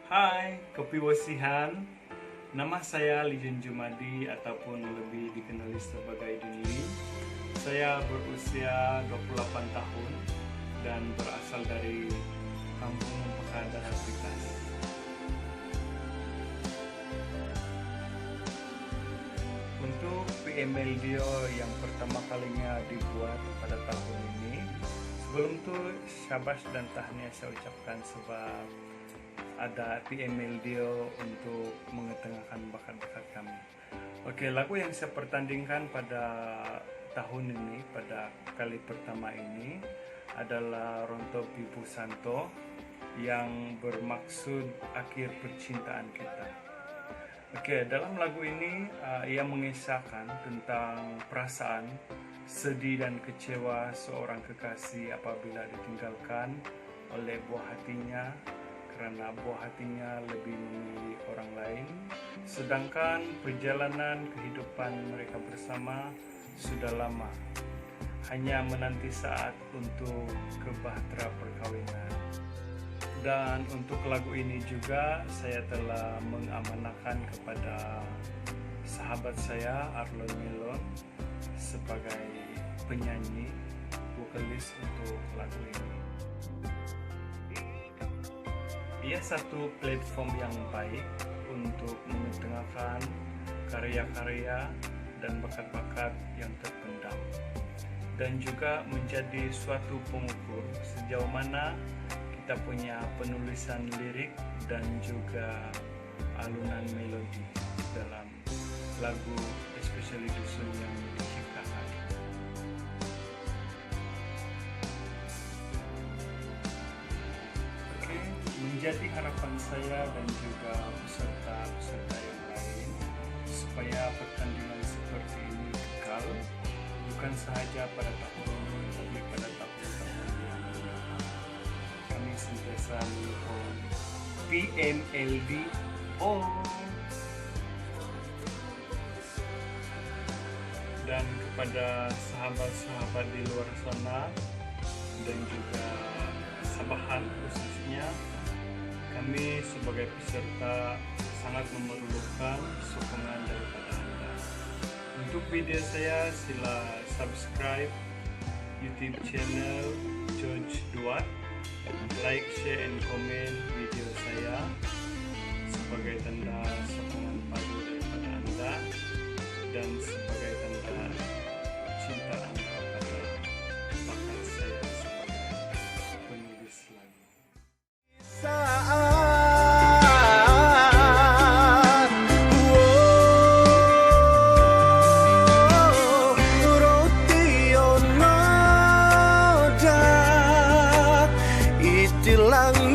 Hai, Kopi Wasihan. Nama saya Lijen Jumadi ataupun lebih dikenali sebagai Dinli. Saya berusia 28 tahun dan berasal dari Kampung Pekada Habitas. Untuk PMLDO yang pertama kalinya dibuat pada tahun ini, sebelum itu syabas dan tahniah saya ucapkan sebab ada PMLDO untuk mengetengahkan bakat-bakat kami. Oke, lagu yang saya pertandingkan pada tahun ini, pada kali pertama ini adalah Ronto Pipu Santo yang bermaksud akhir percintaan kita. Oke, dalam lagu ini ia mengisahkan tentang perasaan sedih dan kecewa seorang kekasih apabila ditinggalkan oleh buah hatinya karena buah hatinya lebih memilih orang lain, sedangkan perjalanan kehidupan mereka bersama sudah lama, hanya menanti saat untuk kebahtera perkawinan. Dan untuk lagu ini juga saya telah mengamanahkan kepada sahabat saya Arlon Melon sebagai penyanyi vokalis untuk lagu ini. Ia satu platform yang baik untuk mengetengahkan karya-karya dan bakat-bakat yang terpendam, dan juga menjadi suatu pengukur sejauh mana kita punya penulisan lirik dan juga alunan melodi dalam lagu, especially Dusun yang diciptakan. Menjadi harapan saya dan juga peserta-peserta yang lain supaya pertandingan seperti ini kekal, bukan sahaja pada tahun ini tapi pada tahun-tahun yang mendatang. Kami sentiasa mendukung PMLDO dan kepada sahabat-sahabat di luar sana dan juga Sabahan khususnya, kami sebagai peserta sangat memerlukan sokongan daripada Anda. Untuk video saya, sila subscribe YouTube channel George Duat, like, share, and comment video saya sebagai tanda sokongan padu daripada Anda dan sebagai tanda cinta Anda pada bakat saya sebagai penulis lagu. Lang